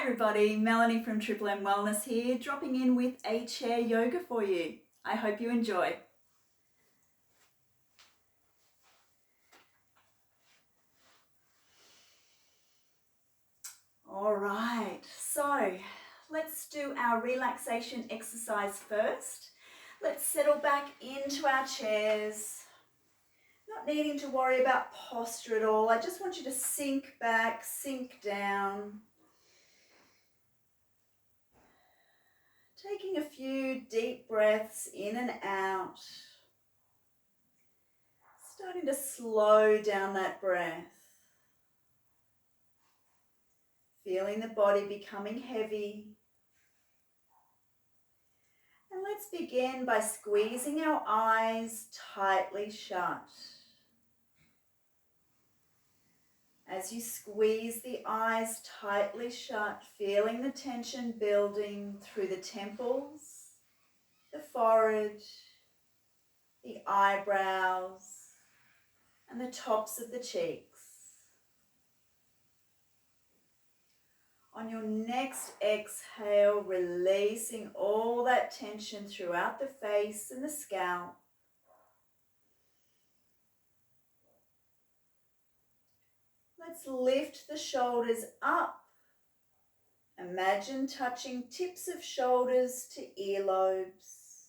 everybody, Melanie from Triple M Wellness here, dropping in with a chair yoga for you. I hope you enjoy. All right, so let's do our relaxation exercise first. Let's settle back into our chairs, not needing to worry about posture at all. I just want you to sink back, sink down. Taking a few deep breaths in and out. Starting to slow down that breath. Feeling the body becoming heavy. And let's begin by squeezing our eyes tightly shut. As you squeeze the eyes tightly shut, feeling the tension building through the temples, the forehead, the eyebrows, and the tops of the cheeks. On your next exhale, releasing all that tension throughout the face and the scalp. Let's lift the shoulders up. Imagine touching tips of shoulders to earlobes.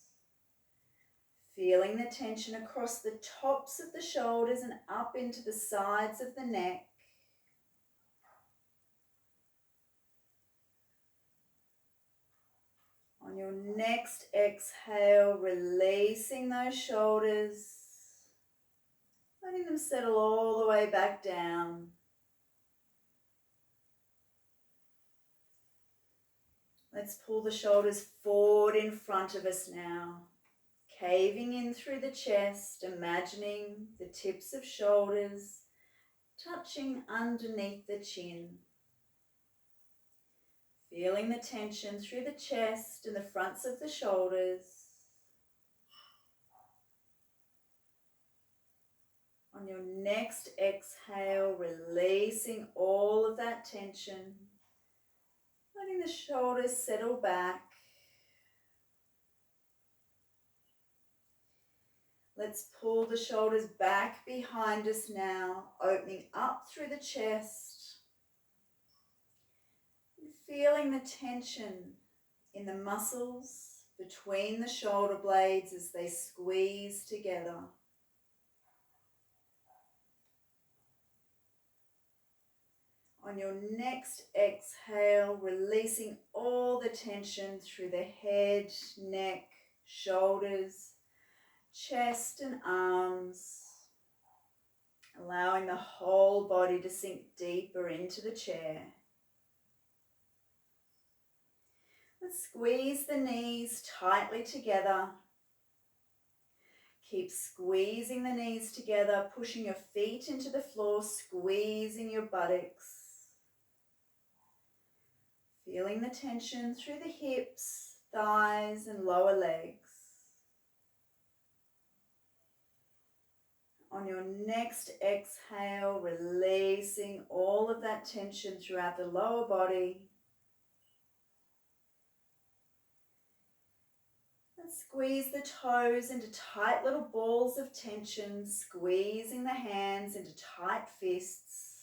Feeling the tension across the tops of the shoulders and up into the sides of the neck. On your next exhale, releasing those shoulders, letting them settle all the way back down. Let's pull the shoulders forward in front of us now, caving in through the chest, imagining the tips of shoulders touching underneath the chin. Feeling the tension through the chest and the fronts of the shoulders. On your next exhale, releasing all of that tension, letting the shoulders settle back. Let's pull the shoulders back behind us now, opening up through the chest. And feeling the tension in the muscles between the shoulder blades as they squeeze together. On your next exhale, releasing all the tension through the head, neck, shoulders, chest and arms, allowing the whole body to sink deeper into the chair. Let's squeeze the knees tightly together. Keep squeezing the knees together, pushing your feet into the floor, squeezing your buttocks. Feeling the tension through the hips, thighs and lower legs. On your next exhale, releasing all of that tension throughout the lower body. And squeeze the toes into tight little balls of tension, squeezing the hands into tight fists.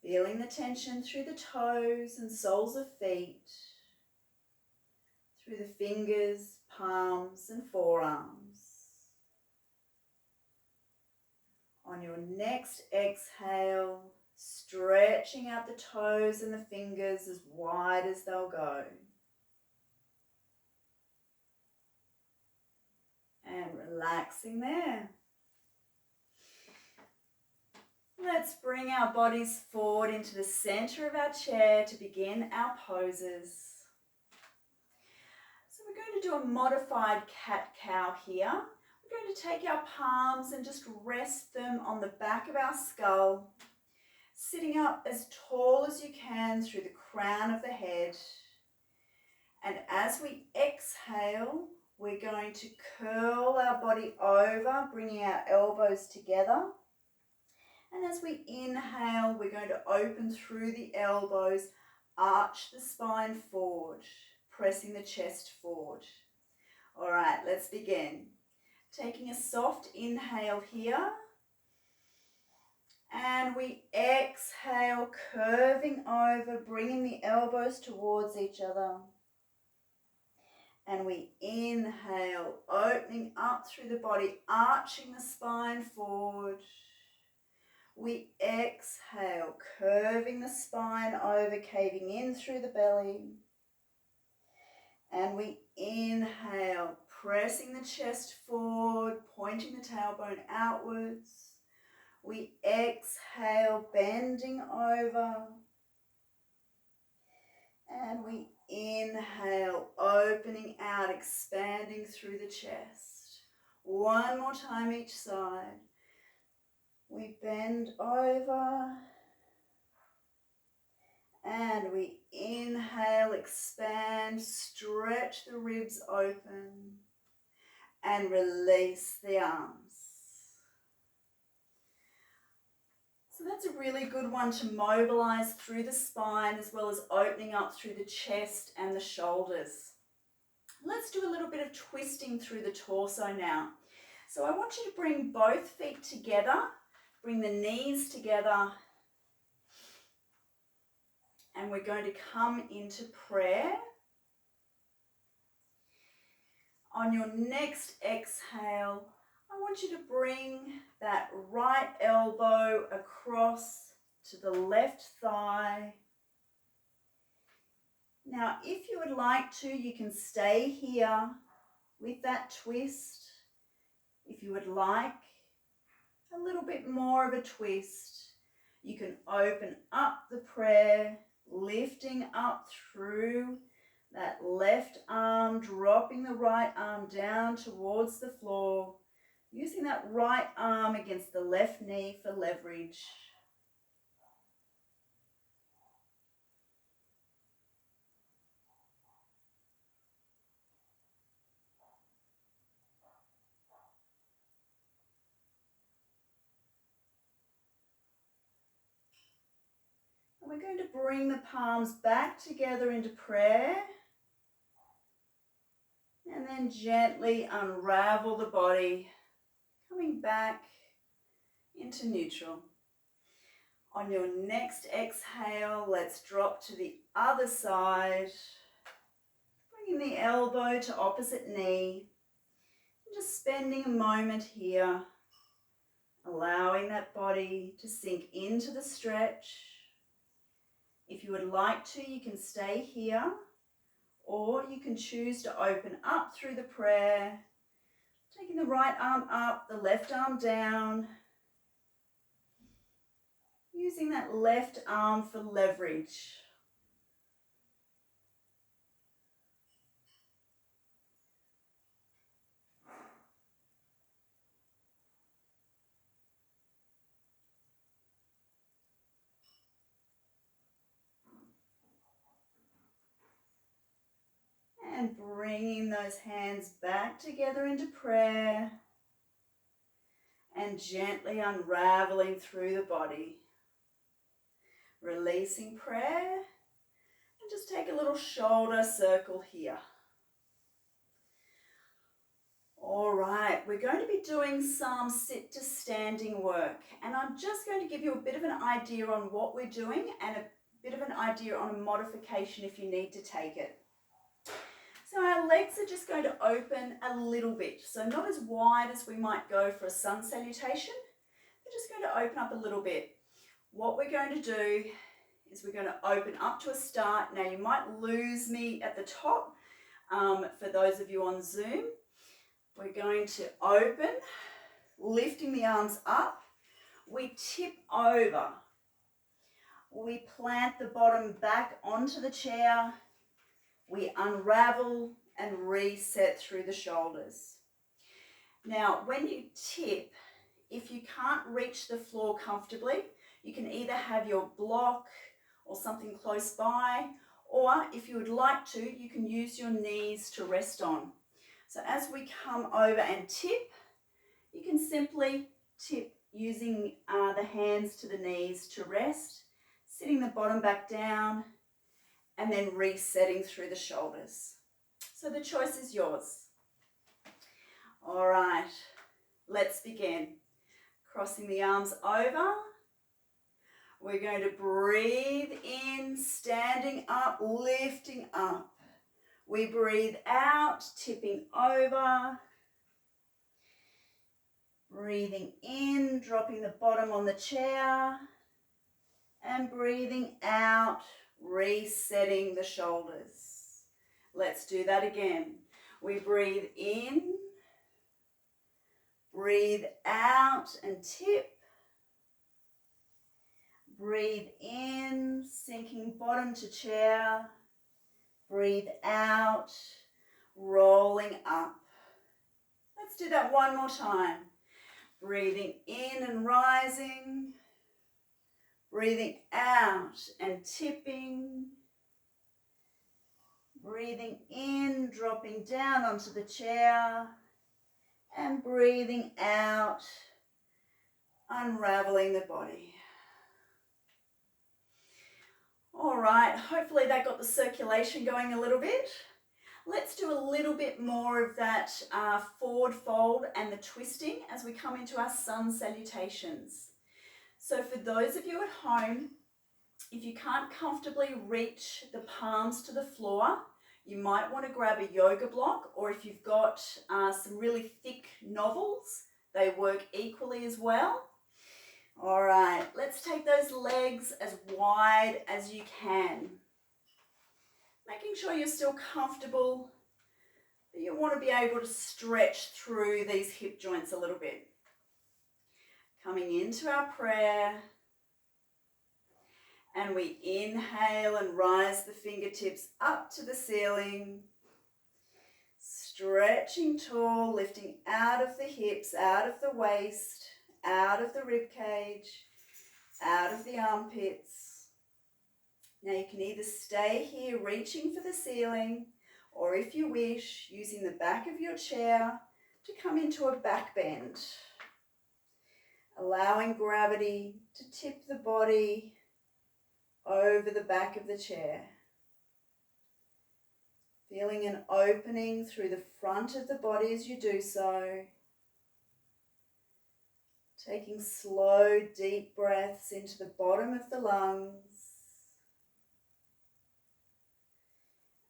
Feeling the tension through the toes and soles of feet, through the fingers, palms and forearms. On your next exhale, stretching out the toes and the fingers as wide as they'll go. And relaxing there. Let's bring our bodies forward into the center of our chair to begin our poses. So we're going to do a modified cat-cow here. We're going to take our palms and just rest them on the back of our skull, sitting up as tall as you can through the crown of the head. And as we exhale, we're going to curl our body over, bringing our elbows together. And as as we inhale, we're going to open through the elbows, arch the spine forward, pressing the chest forward. All right, let's begin. Taking a soft inhale here. And we exhale, curving over, bringing the elbows towards each other. And we inhale, opening up through the body, arching the spine forward. We exhale, curving the spine over, caving in through the belly. And we inhale, pressing the chest forward, pointing the tailbone outwards. We exhale, bending over. And we inhale, opening out, expanding through the chest. One more time each side. We bend over. And we inhale, expand, stretch the ribs open. And release the arms. So that's a really good one to mobilize through the spine as well as opening up through the chest and the shoulders. Let's do a little bit of twisting through the torso now. So I want you to bring both feet together, bring the knees together, and we're going to come into prayer. On your next exhale, I want you to bring that right elbow across to the left thigh. Now, if you would like to, you can stay here with that twist. If you would like a little bit more of a twist, you can open up the prayer, lifting up through that left arm, dropping the right arm down towards the floor, using that right arm against the left knee for leverage. And we're going to bring the palms back together into prayer. And then gently unravel the body, coming back into neutral. On your next exhale, let's drop to the other side, bringing the elbow to opposite knee. And just spending a moment here, allowing that body to sink into the stretch. If you would like to, you can stay here, or you can choose to open up through the prayer, taking the right arm up, the left arm down, using that left arm for leverage. And bringing those hands back together into prayer and gently unraveling through the body. Releasing prayer and just take a little shoulder circle here. All right, we're going to be doing some sit to standing work, and I'm just going to give you a bit of an idea on what we're doing and a bit of an idea on a modification if you need to take it. So our legs are just going to open a little bit, so not as wide as we might go for a sun salutation. We're just going to open up a little bit. What we're going to do is we're going to open up to a start. Now you might lose me at the top for those of you on Zoom. We're going to open, lifting the arms up. We tip over. We plant the bottom back onto the chair. We unravel and reset through the shoulders. Now, when you tip, if you can't reach the floor comfortably, you can either have your block or something close by, or if you would like to, you can use your knees to rest on. So as we come over and tip, you can simply tip using the hands to the knees to rest, sitting the bottom back down, and then resetting through the shoulders. So the choice is yours. All right, let's begin. Crossing the arms over. We're going to breathe in, standing up, lifting up. We breathe out, tipping over. Breathing in, dropping the bottom on the chair. And breathing out, resetting the shoulders. Let's do that again. We breathe in, breathe out and tip. Breathe in, sinking bottom to chair. Breathe out, rolling up. Let's do that one more time. Breathing in and rising. Breathing out and tipping. Breathing in, dropping down onto the chair. And breathing out, unraveling the body. All right, hopefully that got the circulation going a little bit. Let's do a little bit more of that forward fold and the twisting as we come into our sun salutations. So for those of you at home, if you can't comfortably reach the palms to the floor, you might want to grab a yoga block, or if you've got some really thick novels, they work equally as well. All right, let's take those legs as wide as you can. Making sure you're still comfortable, but you want to be able to stretch through these hip joints a little bit. Coming into our prayer, and we inhale and rise the fingertips up to the ceiling. Stretching tall, lifting out of the hips, out of the waist, out of the rib cage, out of the armpits. Now you can either stay here reaching for the ceiling, or if you wish, using the back of your chair to come into a back bend. Allowing gravity to tip the body over the back of the chair. Feeling an opening through the front of the body as you do so. Taking slow, deep breaths into the bottom of the lungs.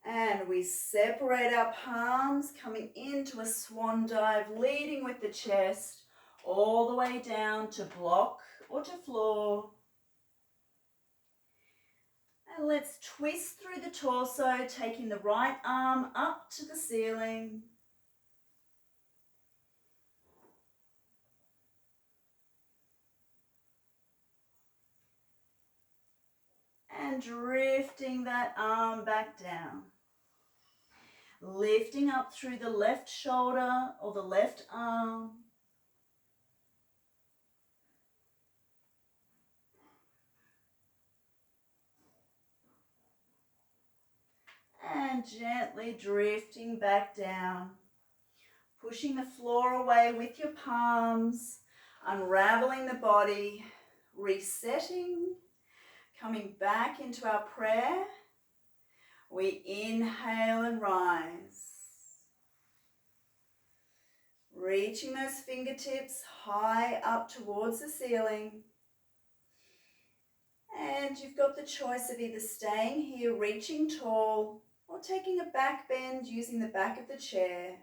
And we separate our palms, coming into a swan dive, leading with the chest all the way down to block or to floor. And let's twist through the torso, taking the right arm up to the ceiling. And drifting that arm back down. Lifting up through the left shoulder or the left arm. And gently drifting back down. Pushing the floor away with your palms. Unraveling the body. Resetting. Coming back into our prayer. We inhale and rise. Reaching those fingertips high up towards the ceiling. And you've got the choice of either staying here, reaching tall, or taking a back bend using the back of the chair.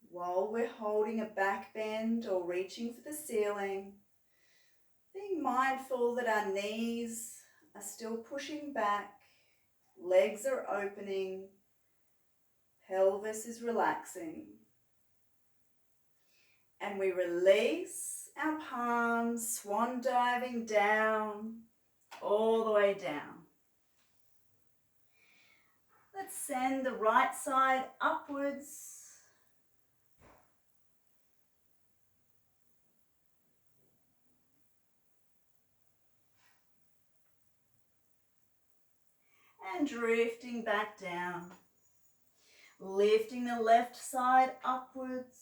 While we're holding a back bend or reaching for the ceiling, being mindful that our knees are still pushing back, legs are opening, pelvis is relaxing. And we release our palms, swan diving down, all the way down. Let's send the right side upwards. And drifting back down. Lifting the left side upwards.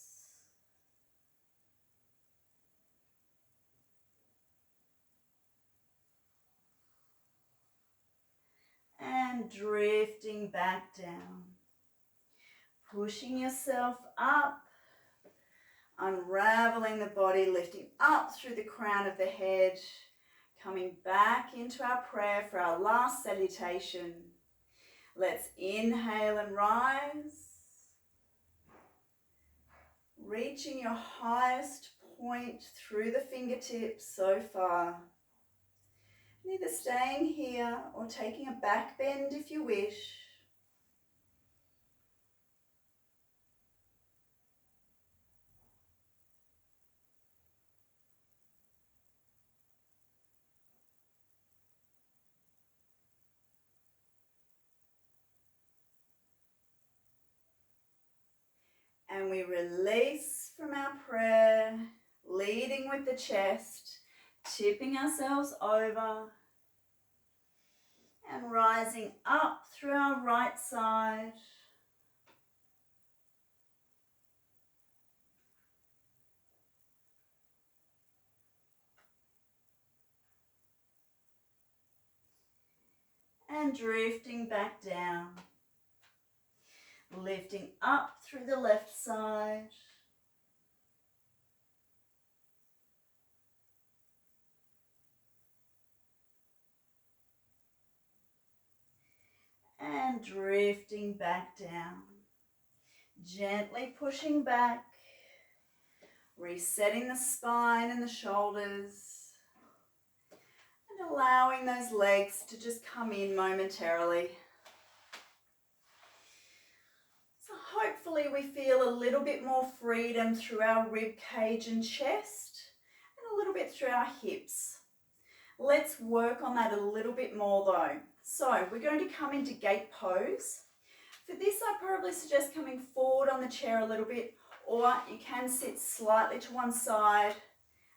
And drifting back down. Pushing yourself up. Unraveling the body, lifting up through the crown of the head. Coming back into our prayer for our last salutation. Let's inhale and rise. Reaching your highest point through the fingertips so far. Either staying here or taking a back bend if you wish. And we release from our prayer, leading with the chest, tipping ourselves over and rising up through our right side. And drifting back down. Lifting up through the left side. And drifting back down. Gently pushing back. Resetting the spine and the shoulders. And allowing those legs to just come in momentarily. Hopefully we feel a little bit more freedom through our rib cage and chest and a little bit through our hips. Let's work on that a little bit more though. So we're going to come into gate pose. For this I probably suggest coming forward on the chair a little bit, or you can sit slightly to one side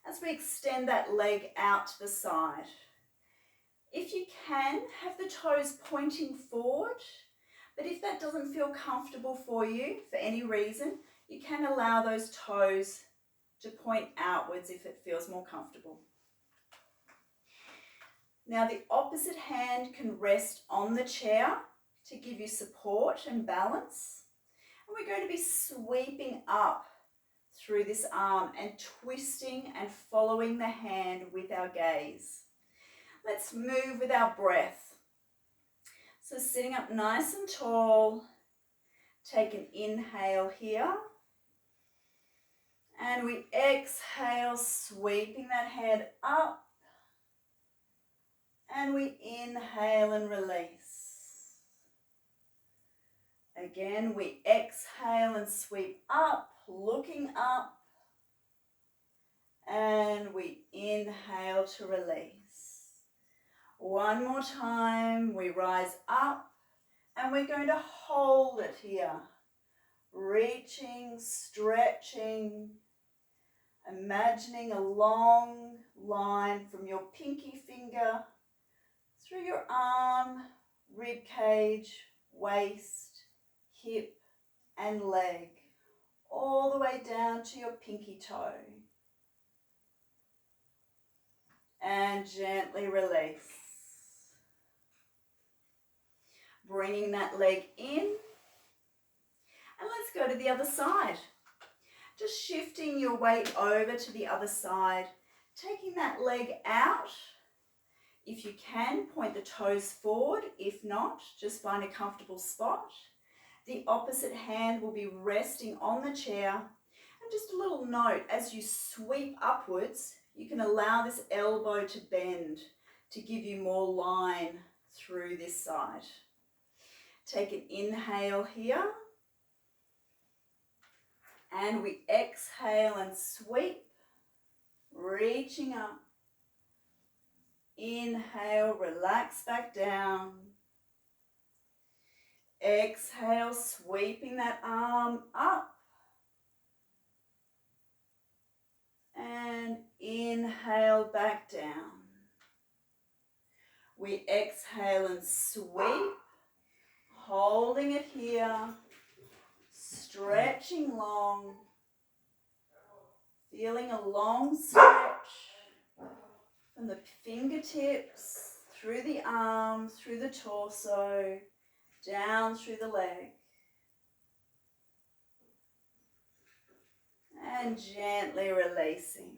as we extend that leg out to the side. If you can, have the toes pointing forward. But if that doesn't feel comfortable for you, for any reason, you can allow those toes to point outwards if it feels more comfortable. Now the opposite hand can rest on the chair to give you support and balance. And we're going to be sweeping up through this arm and twisting and following the hand with our gaze. Let's move with our breath. So sitting up nice and tall, take an inhale here. And we exhale, sweeping that head up. And we inhale and release. Again, we exhale and sweep up, looking up. And we inhale to release. One more time, we rise up and we're going to hold it here. Reaching, stretching, imagining a long line from your pinky finger through your arm, rib cage, waist, hip and leg, all the way down to your pinky toe. And gently release. Bringing that leg in. And let's go to the other side. Just shifting your weight over to the other side. Taking that leg out. If you can, point the toes forward. If not, just find a comfortable spot. The opposite hand will be resting on the chair. And just a little note, as you sweep upwards, you can allow this elbow to bend to give you more line through this side. Take an inhale here. And we exhale and sweep, reaching up. Inhale, relax back down. Exhale, sweeping that arm up. And inhale back down. We exhale and sweep. Holding it here, stretching long, feeling a long stretch from the fingertips, through the arms, through the torso, down through the leg. And gently releasing.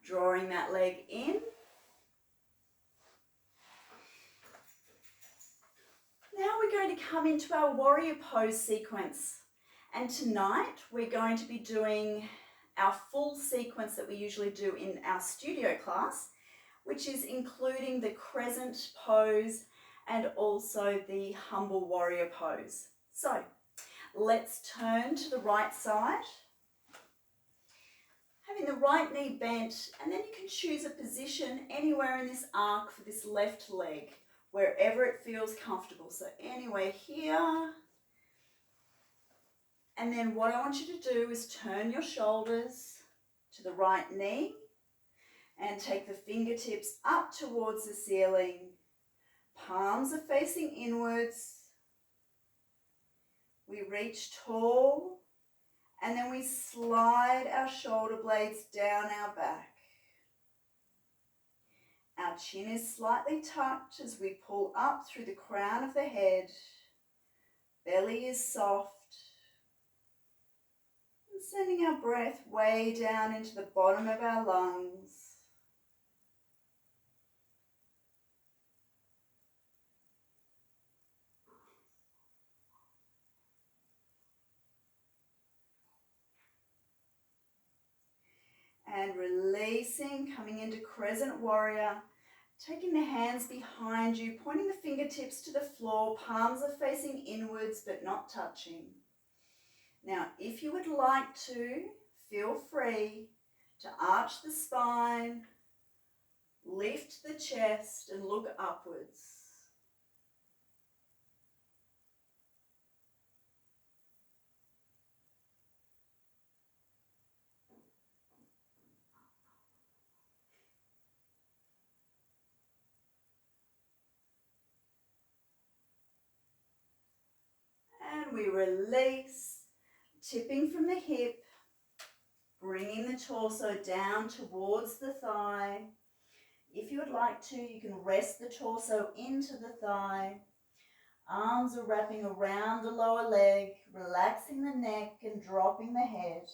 Drawing that leg in. Now we're going to come into our warrior pose sequence. And tonight we're going to be doing our full sequence that we usually do in our studio class, which is including the crescent pose and also the humble warrior pose. So let's turn to the right side, having the right knee bent, and then you can choose a position anywhere in this arc for this left leg, wherever it feels comfortable. So anywhere here. And then what I want you to do is turn your shoulders to the right knee and take the fingertips up towards the ceiling. Palms are facing inwards. We reach tall and then we slide our shoulder blades down our back. Our chin is slightly tucked as we pull up through the crown of the head. Belly is soft. And sending our breath way down into the bottom of our lungs. And releasing, coming into Crescent Warrior, taking the hands behind you, pointing the fingertips to the floor, palms are facing inwards but not touching. Now, if you would like to, feel free to arch the spine, lift the chest and look upwards. And we release, tipping from the hip, bringing the torso down towards the thigh. If you would like to, you can rest the torso into the thigh. Arms are wrapping around the lower leg, relaxing the neck and dropping the head.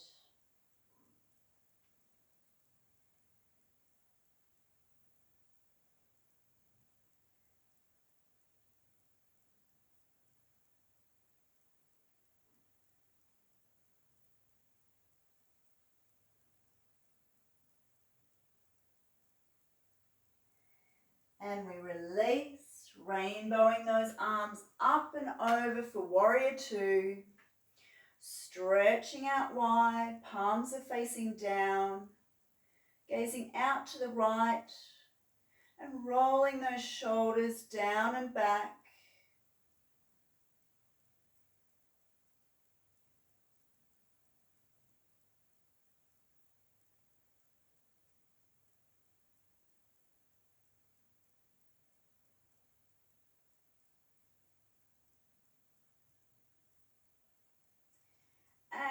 And we release, rainbowing those arms up and over for Warrior Two. Stretching out wide, palms are facing down, gazing out to the right and rolling those shoulders down and back.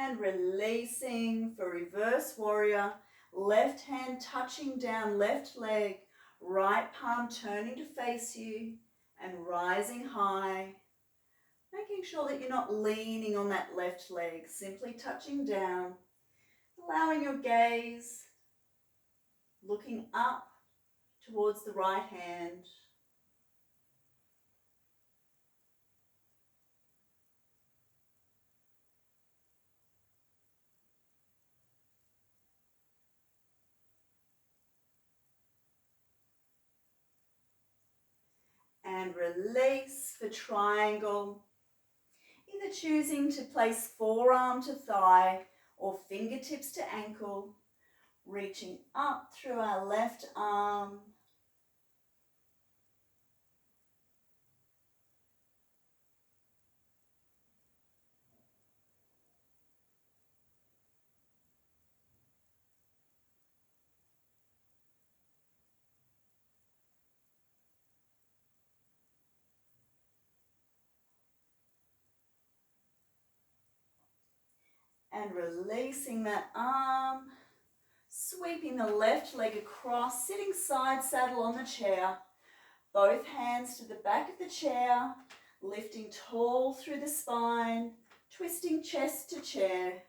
And releasing for Reverse Warrior, left hand touching down left leg, right palm turning to face you and rising high. Making sure that you're not leaning on that left leg, simply touching down, allowing your gaze looking up towards the right hand. And release for triangle, either choosing to place forearm to thigh or fingertips to ankle, reaching up through our left arm. And releasing that arm, sweeping the left leg across, sitting side saddle on the chair. Both hands to the back of the chair, lifting tall through the spine, twisting chest to chair.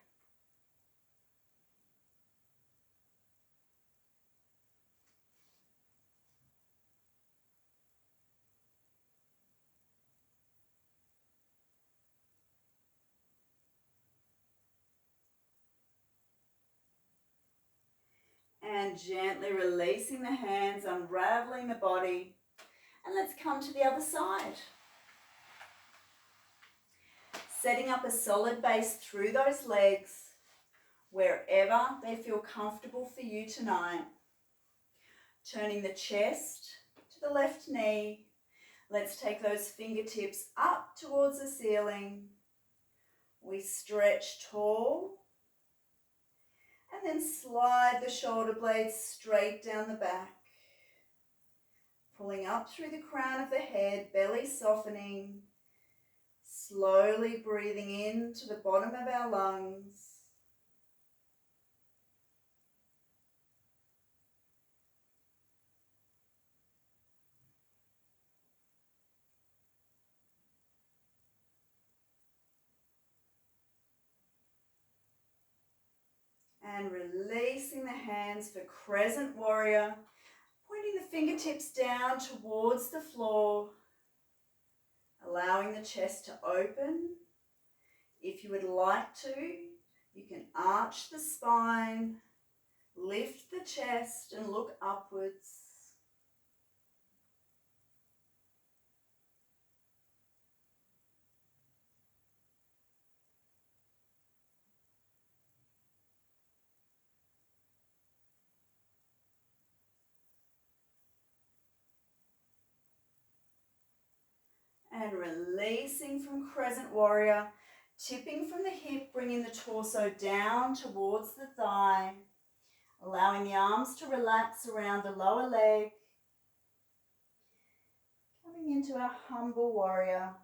And gently releasing the hands, unraveling the body. And let's come to the other side. Setting up a solid base through those legs, wherever they feel comfortable for you tonight. Turning the chest to the left knee. Let's take those fingertips up towards the ceiling. We stretch tall. And then slide the shoulder blades straight down the back. Pulling up through the crown of the head, belly softening. Slowly breathing into the bottom of our lungs. And releasing the hands for Crescent Warrior. Pointing the fingertips down towards the floor. Allowing the chest to open. If you would like to, you can arch the spine, lift the chest and look upwards. And releasing from Crescent Warrior, tipping from the hip, bringing the torso down towards the thigh, allowing the arms to relax around the lower leg, coming into our humble warrior.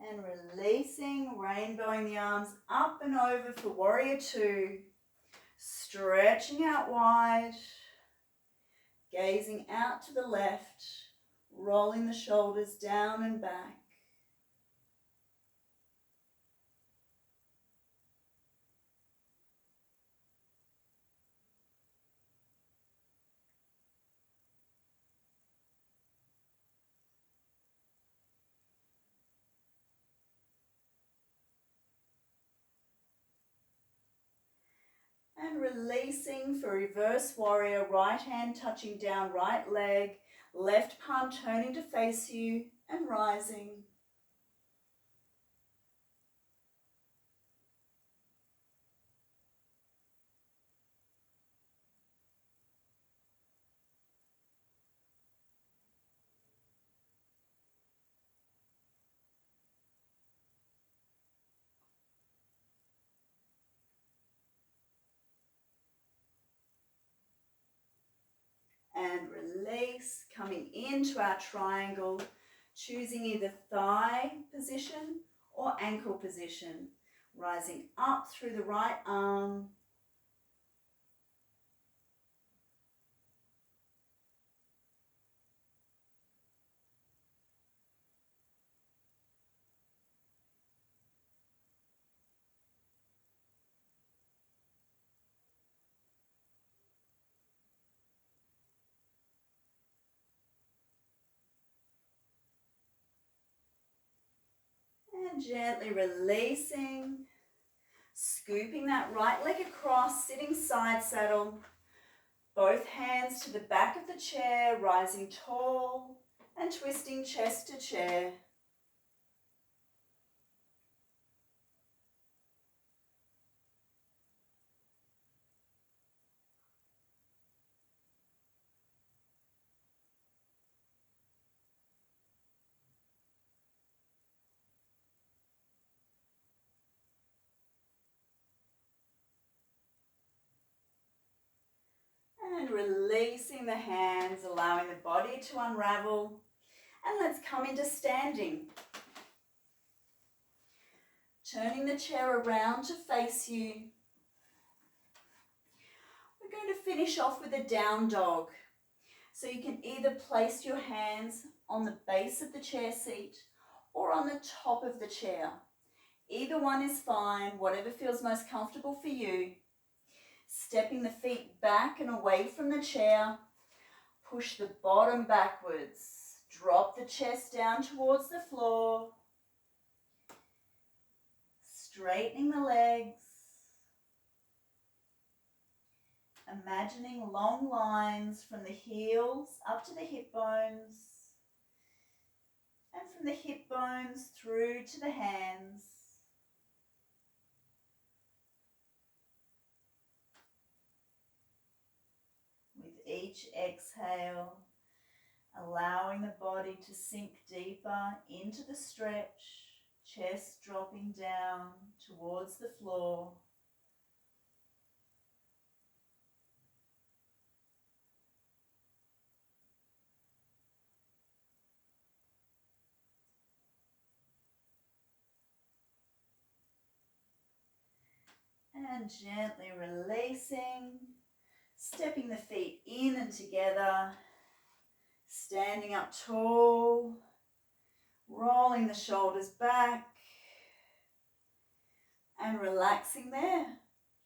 And releasing, rainbowing the arms up and over for Warrior Two. Stretching out wide, gazing out to the left, rolling the shoulders down and back. And releasing for Reverse Warrior, right hand touching down right leg, left palm turning to face you and rising. And release, coming into our triangle, choosing either thigh position or ankle position, rising up through the right arm. And gently releasing, scooping that right leg across, sitting side saddle. Both hands to the back of the chair, rising tall and twisting chest to chair. And releasing the hands, allowing the body to unravel. And let's come into standing. Turning the chair around to face you. We're going to finish off with a down dog. So you can either place your hands on the base of the chair seat or on the top of the chair. Either one is fine, whatever feels most comfortable for you. Stepping the feet back and away from the chair. Push the bottom backwards. Drop the chest down towards the floor. Straightening the legs. Imagining long lines from the heels up to the hip bones. And from the hip bones through to the hands. With each exhale, allowing the body to sink deeper into the stretch, chest dropping down towards the floor. And gently releasing, stepping the feet in and together, standing up tall, rolling the shoulders back, and relaxing there.